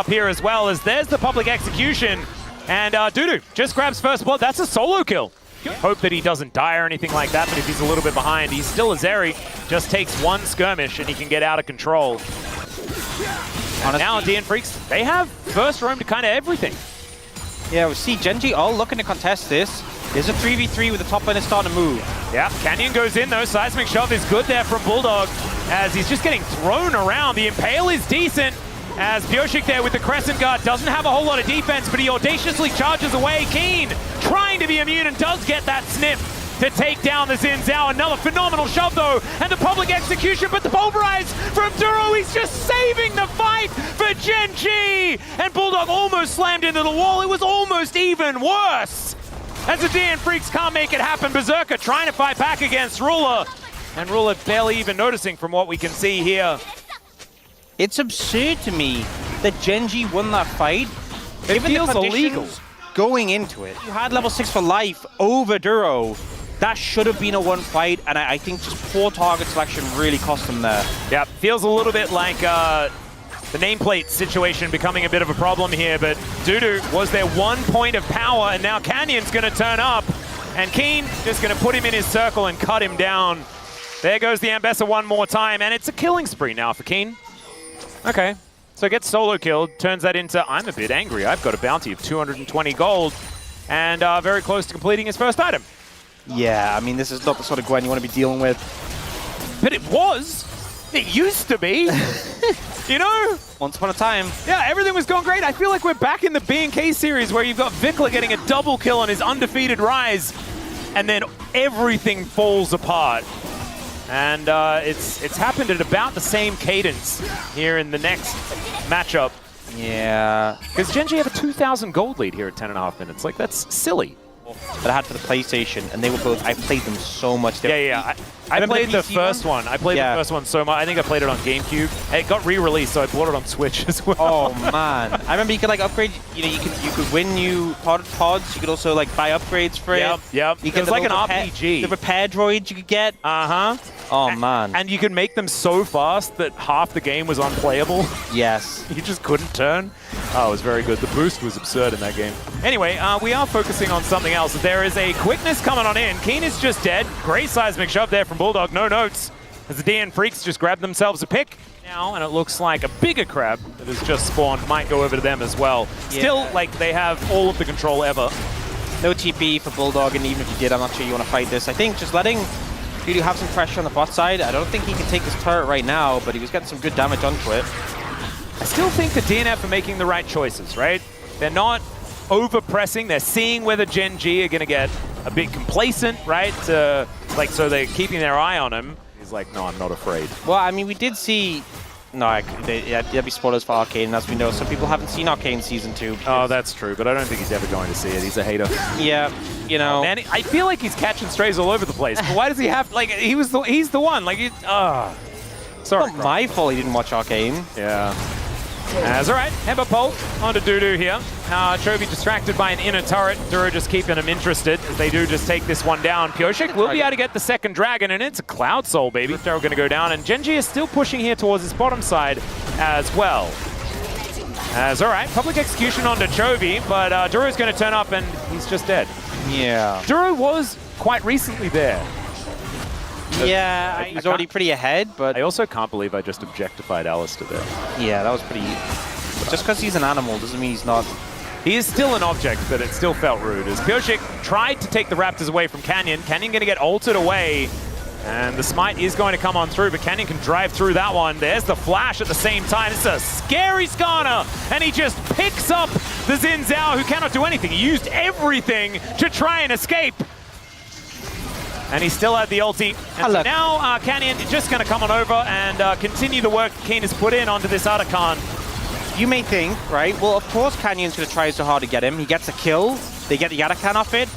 up here as well, as there's the public execution. And Dudu just grabs first blood. That's a solo kill. Hope that he doesn't die or anything like that, but if he's a little bit behind, he's still a Zeri. Just takes one skirmish and he can get out of control. And now DN Freecs, they have first roam to kind of everything. Yeah, we see Gen.G all looking to contest this. There's a 3v3 with the top lane starting to move. Yeah, Canyon goes in though. Seismic shove is good there from Bulldog as he's just getting thrown around. The Impale is decent as Pioshik there with the Crescent Guard doesn't have a whole lot of defense, but he audaciously charges away. Keen trying to be immune and does get that sniff to take down the Xin Zhao. Another phenomenal shove though, and the public execution, but the pulverize from Duro, he's just saving the fight for Gen.G! And Bulldog almost slammed into the wall. It was almost even worse. As the DN Freecs can't make it happen, Berserker trying to fight back against Ruler, and Ruler barely even noticing from what we can see here. It's absurd to me that Gen.G won that fight. It feels illegal. Going into it. You had level 6 for life over Duro. That should have been a one fight, and I think just poor target selection really cost them there. Yeah, feels a little bit like the nameplate situation becoming a bit of a problem here, but Dudu was their 1 point of power, and now Canyon's going to turn up, and Keen just going to put him in his circle and cut him down. There goes the Ambessa one more time, and it's a killing spree now for Keen. Okay, so gets solo killed, turns that into, I'm a bit angry. I've got a bounty of 220 gold, and very close to completing his first item. Yeah, I mean, this is not the sort of Gwen you want to be dealing with. But it was. It used to be. You know? Once upon a time. Yeah, everything was going great. I feel like we're back in the B&K series where you've got Vikla getting a double kill on his undefeated rise, and then everything falls apart. And it's happened at about the same cadence here in the next matchup. Yeah. Because Gen.G have a 2,000 gold lead here at 10.5 minutes. Like, that's silly. That I had for the PlayStation, and they were both, I played them so much different. Yeah. I played the first one. I played the first one so much. I think I played it on GameCube. It got re-released, so I bought it on Switch as well. Oh man, I remember you could like upgrade. You know, you could win new pods. You could also like buy upgrades for it. Yep. You It was like an RPG. The repair droids you could get. Oh man. And you could make them so fast that half the game was unplayable. Yes. You just couldn't turn. Oh, it was very good. The boost was absurd in that game. Anyway, we are focusing on something else. There is a quickness coming on in. Keen is just dead. Great seismic shove there from Bulldog. No notes. As the DN Freecs just grabbed themselves a pick now, and it looks like a bigger crab that has just spawned might go over to them as well. Yeah. Still, like, they have all of the control ever. No TP for Bulldog, and even if you did, I'm not sure you want to fight this. I think just letting Dudu have some pressure on the bot side. I don't think he can take this turret right now, but he was getting some good damage onto it. I still think the DNF are making the right choices, right? They're not over-pressing. They're seeing whether Gen.G are going to get a bit complacent, right? So they're keeping their eye on him. He's like, no, I'm not afraid. Well, I mean, we did see... No, there'd be spoilers for Arcane, and as we know, some people haven't seen Arcane Season 2. Oh, that's true, but I don't think he's ever going to see it. He's a hater. Yeah, you know... Oh, man, I feel like he's catching strays all over the place. But why does he have... Like, he's the one. Like, sorry. It's not my fault he didn't watch Arcane. Yeah. That's all right. Headbutt pole onto Dudu here. Chovy distracted by an inner turret. Duro just keeping him interested as they do just take this one down. Pioshik will be able to get the second dragon, and it's a Cloud Soul, baby. They're going to go down, and Gen.G is still pushing here towards his bottom side as well. As all right, public execution onto Chovy, but Duro's going to turn up, and he's just dead. Yeah. Duro was quite recently there. Yeah, he's already pretty ahead, but... I also can't believe I just objectified Alistair there. Yeah, that was pretty... Just because he's an animal doesn't mean he's not... He is still an object, but it still felt rude. As Pioshik tried to take the Raptors away from Canyon. Canyon going to get ulted away, and the smite is going to come on through, but Canyon can drive through that one. There's the flash at the same time. It's a scary Skarner, and he just picks up the Xin Zhao, who cannot do anything. He used everything to try and escape. And he still had the ulti. And so now Canyon is just going to come on over and continue the work Keen has put in onto this Arakan. You may think, right, well, of course Canyon's going to try so hard to get him. He gets a kill. They get the Arakan off it.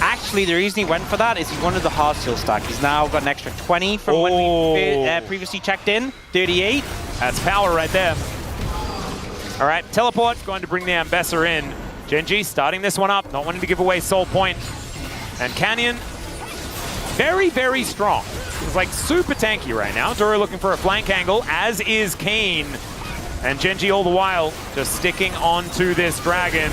Actually, the reason he went for that is he wanted the hard seal stack. He's now got an extra 20 from when we previously checked in. 38. That's power right there. All right, teleport going to bring the Ambessa in. Gen.G starting this one up, not wanting to give away Soul Point. And Canyon, very, very strong. He's like super tanky right now. Duro looking for a flank angle, as is Kane. And Gen.G all the while just sticking onto this dragon.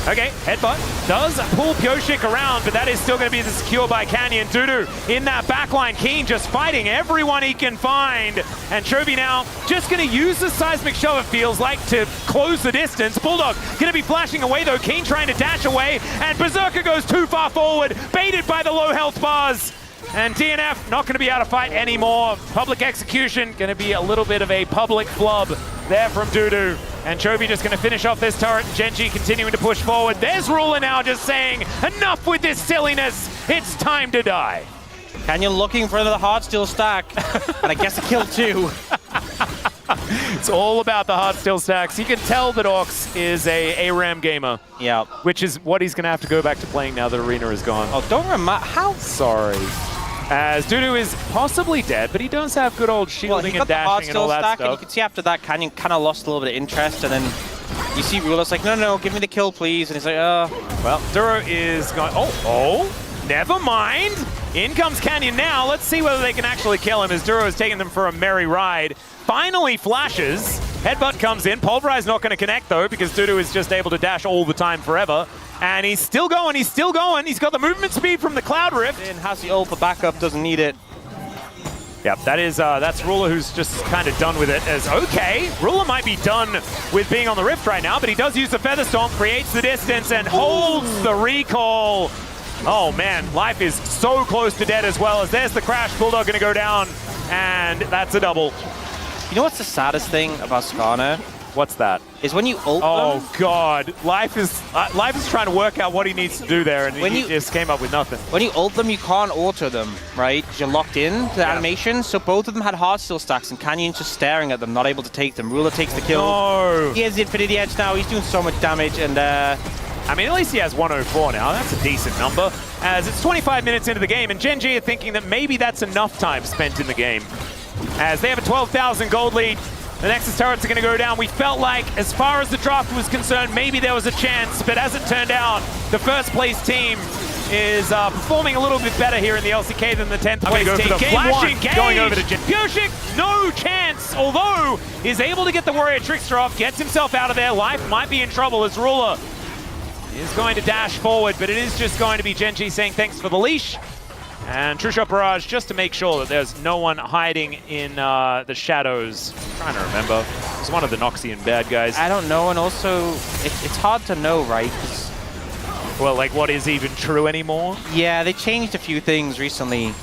Okay, headbutt does pull Pyosik around, but that is still going to be the secure by Canyon. Dudu in that backline, Keen just fighting everyone he can find. And Chovy now just going to use the seismic shove, it feels like, to close the distance. Bulldog going to be flashing away though, Keen trying to dash away, and Berserker goes too far forward, baited by the low health bars. And DNF not going to be able to fight anymore. Public execution going to be a little bit of a public flub there from Dudu. And Chovy just going to finish off this turret. Gen.G continuing to push forward. There's Ruler now just saying, enough with this silliness. It's time to die. Canyon looking for another Heartsteel stack. And I guess a kill too. It's all about the Heartsteel stacks. You can tell that Orcs is a ARAM gamer. Yeah. Which is what he's going to have to go back to playing now that Arena is gone. Oh, don't remind. How? Sorry. As Dudu is possibly dead, but he does have good old shielding and dashing and all that stuff. And you can see after that, Canyon kind of lost a little bit of interest, and then you see Ruler's like, no, give me the kill, please. And he's like, Well, Duro is going, never mind. In comes Canyon now. Let's see whether they can actually kill him as Duro is taking them for a merry ride. Finally flashes. Headbutt comes in. Pulverize not going to connect, though, because Dudu is just able to dash all the time forever. And he's still going, he's still going. He's got the movement speed from the Cloud Rift. And has the ult for backup, doesn't need it. Yep, that's Ruler who's just kind of done with it as, okay, Ruler might be done with being on the Rift right now, but he does use the Feather Stomp, creates the distance, and holds the recall. Oh man, Life is so close to dead as well, as there's the crash. Bulldog gonna go down, and that's a double. You know what's the saddest thing about Skarner? What's that? Is when you ult them. Oh god, Life is trying to work out what he needs to do there, and he just came up with nothing. When you ult them, you can't auto them, right? Because you're locked in to the animation. So both of them had Heartsteel stacks, and Canyon's just staring at them, not able to take them. Ruler takes the kill. No. He has the Infinity Edge now. He's doing so much damage, and I mean, at least he has 104 now. That's a decent number. As it's 25 minutes into the game, and Gen.G are thinking that maybe that's enough time spent in the game. As they have a 12,000 gold lead. The Nexus turrets are going to go down. We felt like, as far as the draft was concerned, maybe there was a chance, but as it turned out, the first place team is performing a little bit better here in the LCK than the 10th place team. Going over to Gen. Pyosik, no chance, although is able to get the Warrior Trickster off, gets himself out of there. Life might be in trouble as Ruler is going to dash forward, but it is just going to be Gen.G saying thanks for the leash. And True Shot Barrage just to make sure that there's no one hiding in the shadows. I'm trying to remember. It's one of the Noxian bad guys. I don't know, and also it's hard to know, right? Well, like what is even true anymore? Yeah, they changed a few things recently.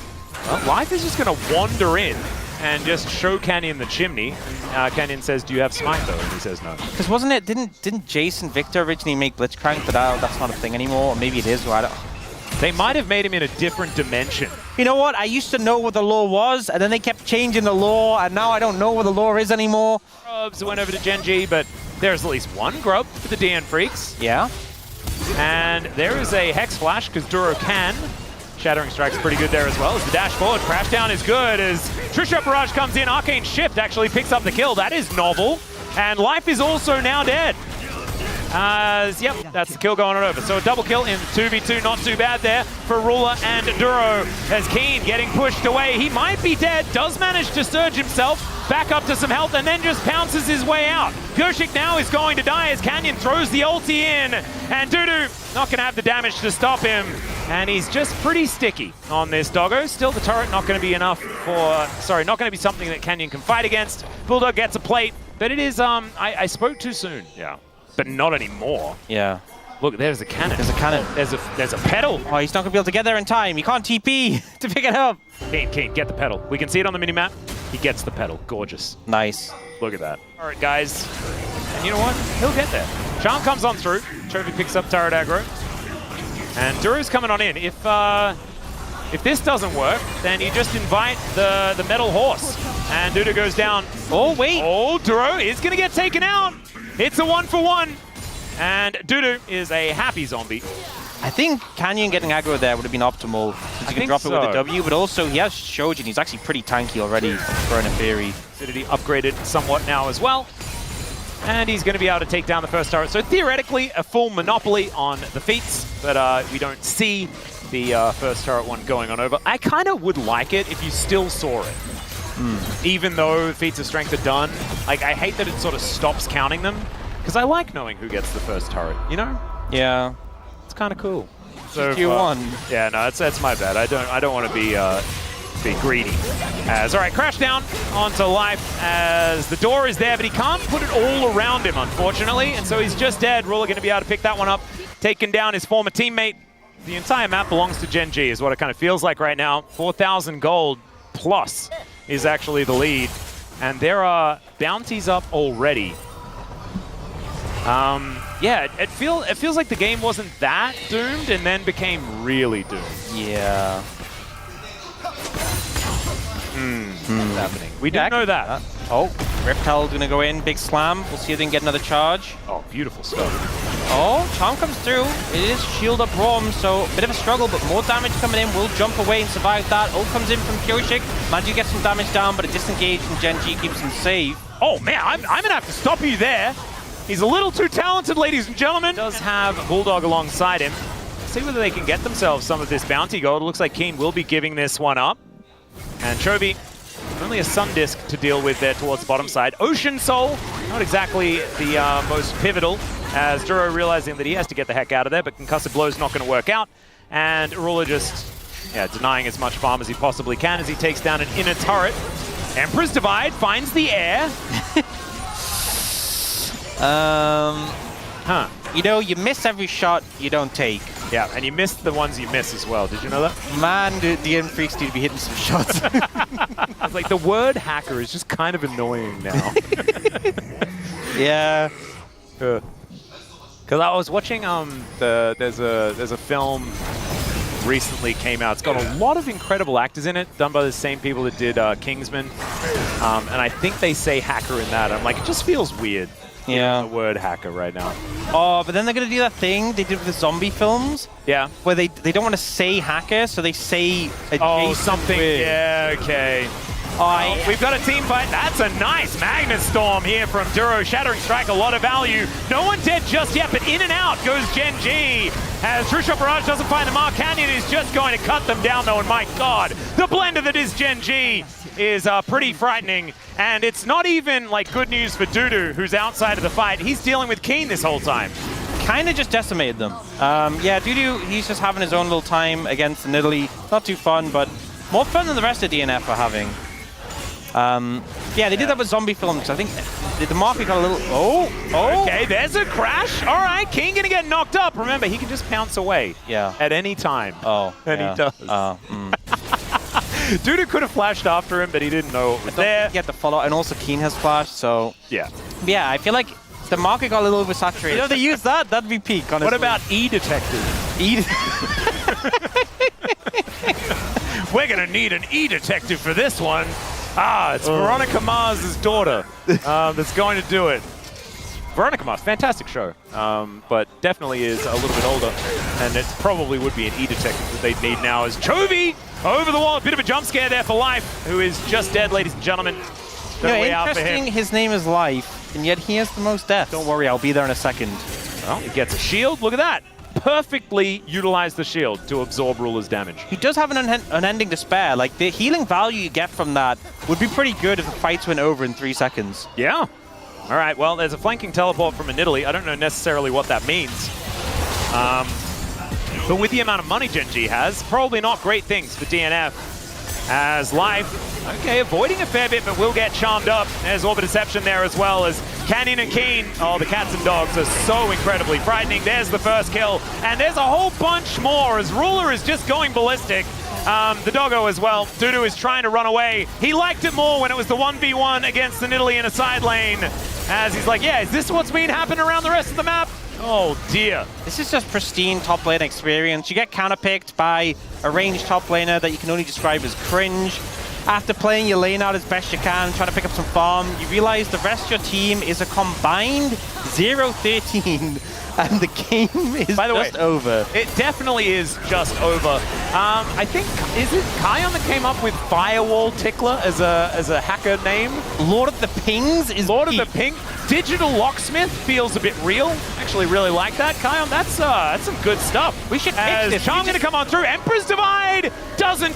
Well, Life is just going to wander in and just show Canyon the chimney. Canyon says, "Do you have Smite though?" And he says no. Because wasn't it? Didn't Jason Victor originally make Blitzcrank, but that's not a thing anymore? Or maybe it is. Or I don't. They might have made him in a different dimension. You know what? I used to know what the lore was, and then they kept changing the lore, and now I don't know what the lore is anymore. Grubs went over to Gen.G, but there's at least one grub for the DN Freecs. Yeah. And there is a Hex Flash, because Duro can. Shattering Strike's pretty good there as well. As the dash forward, crash down is good. As True Shot Barrage comes in, Arcane Shift actually picks up the kill. That is novel. And Life is also now dead. Yep, that's the kill going on over. So a double kill in 2v2, not too bad there for Ruler and Duro. As Keen getting pushed away, he might be dead, does manage to surge himself back up to some health, and then just pounces his way out. Pyosik now is going to die as Canyon throws the ulti in, and Dudu not going to have the damage to stop him. And he's just pretty sticky on this doggo. Still the turret not going to be enough for, sorry, not going to be something that Canyon can fight against. Bulldog gets a plate, but it is, I spoke too soon. Yeah. But not anymore. Yeah. Look, there's a cannon. There's a cannon. There's a pedal. Oh, he's not gonna be able to get there in time. He can't TP to pick it up. Keen, get the pedal. We can see it on the minimap. He gets the pedal. Gorgeous. Nice. Look at that. All right, guys. And you know what? He'll get there. Charm comes on through. Chovy picks up turret aggro. And Duru's coming on in. If this doesn't work, then you just invite the metal horse. And Dudu goes down. Oh, wait. Oh, Duro is gonna get taken out. It's a 1-for-1, and Dudu is a happy zombie. I think Canyon getting aggro there would have been optimal. Since you can drop it with a W, but also he has Shojin. He's actually pretty tanky already for an Apheri. Acidity upgraded somewhat now as well. And he's going to be able to take down the first turret. So theoretically, a full monopoly on the feats, but we don't see the first turret one going on over. I kind of would like it if you still saw it. even though feats of strength are done. Like, I hate that it sort of stops counting them, because I like knowing who gets the first turret, you know? Yeah. It's kind of cool. So you won. Yeah, no, that's my bad. I don't want to be greedy. All right, crash down onto life as the door is there, but he can't put it all around him, unfortunately, and so he's just dead. Ruler going to be able to pick that one up, taking down his former teammate. The entire map belongs to Gen.G is what it kind of feels like right now. 4,000 gold plus is actually the lead, and there are bounties up already. Yeah, it feels like the game wasn't that doomed and then became really doomed. Yeah. What's happening? We didn't know that. Oh, Reptile's gonna go in, big slam. We'll see if they can get another charge. Oh, beautiful stuff. Oh, Charm comes through. It is shield up Rom, so a bit of a struggle, but more damage coming in. Will jump away and survive that. Ult comes in from Pureshik. Manju gets some damage down, but a disengage from Gen.G keeps him safe. Oh man, I'm gonna have to stop you there. He's a little too talented, ladies and gentlemen. Does have Bulldog alongside him. See whether they can get themselves some of this bounty gold. It looks like Keen will be giving this one up. And Chovy, only a Sun Disc to deal with there towards the bottom side. Ocean Soul, not exactly the most pivotal, as Duro realizing that he has to get the heck out of there, but Concussive Blow's not going to work out. And Ruler just denying as much farm as he possibly can as he takes down an inner turret. Emperor's Divide finds the air. You know, you miss every shot you don't take. Yeah, and you miss the ones you miss as well. Did you know that? Man, the Freecs need to be hitting some shots. I was like, the word hacker is just kind of annoying now. Yeah. Because I was watching there's a film recently came out. It's got a lot of incredible actors in it, done by the same people that did Kingsman. And I think they say hacker in that. I'm like, it just feels weird. Yeah. The word hacker right now. Oh, but then they're going to do that thing they did with the zombie films. Yeah. Where they don't want to say hacker, so they say something. With. Yeah, okay. Oh, we've got a team fight. That's a nice Magnet Storm here from Duro. Shattering Strike, a lot of value. No one dead just yet, but in and out goes Gen.G. As True Shot Barrage doesn't find the mark. Canyon is just going to cut them down, though, and my God, the blender that is Gen.G is pretty frightening. And it's not even like good news for Dudu, who's outside of the fight. He's dealing with Keen this whole time. Kind of just decimated them. Yeah, Dudu, he's just having his own little time against the Nidalee. Not too fun, but more fun than the rest of DNF are having. Yeah, they did that with zombie films. I think the market got a little... Oh! Okay, there's a crash. All right, King gonna get knocked up. Remember, he can just pounce away. Yeah. At any time. Oh, and he does. Dudu could have flashed after him, but he didn't know it was there. Get the follow, and also Keen has flashed, so... Yeah. Yeah, I feel like the market got a little oversaturated. You know, they use that, that'd be peak, honestly. What about E-Detective? We're gonna need an E-Detective for this one. It's Veronica Mars' daughter that's going to do it. Veronica Mars, fantastic show, but definitely is a little bit older, and it probably would be an E-Detective that they'd need now as Chovy over the wall. A bit of a jump scare there for Life, who is just dead, ladies and gentlemen. Interesting, his name is Life, and yet he has the most deaths. Don't worry, I'll be there in a second. Well, he gets a shield, look at that. Perfectly utilized the shield to absorb Ruler's damage. He does have an unending despair. Like, the healing value you get from that would be pretty good if the fights went over in 3 seconds. Yeah. All right, well, there's a flanking teleport from a Nidalee. I don't know necessarily what that means. But with the amount of money Gen.G has, probably not great things for DNF. As Life, okay, avoiding a fair bit, but will get charmed up. There's Orbit Deception there as well as Canyon and Keen. Oh, the cats and dogs are so incredibly frightening. There's the first kill, and there's a whole bunch more as Ruler is just going ballistic. The doggo as well. Dudu is trying to run away. He liked it more when it was the 1v1 against the Nidalee in a side lane. As he's like, yeah, is this what's been happening around the rest of the map? Oh dear. This is just pristine top lane experience. You get counterpicked by a ranged top laner that you can only describe as cringe. After playing your lane out as best you can, trying to pick up some farm, you realize the rest of your team is a combined 0-13. And the game is just over. It definitely is just over. I think, is it Kion that came up with Firewall Tickler as a hacker name? Lord of the Pings is Lord of the Ping. Digital Locksmith feels a bit real. Actually really like that. Kion, that's some good stuff. We should pitch this. Charm gonna come on through. Emperor's Divide doesn't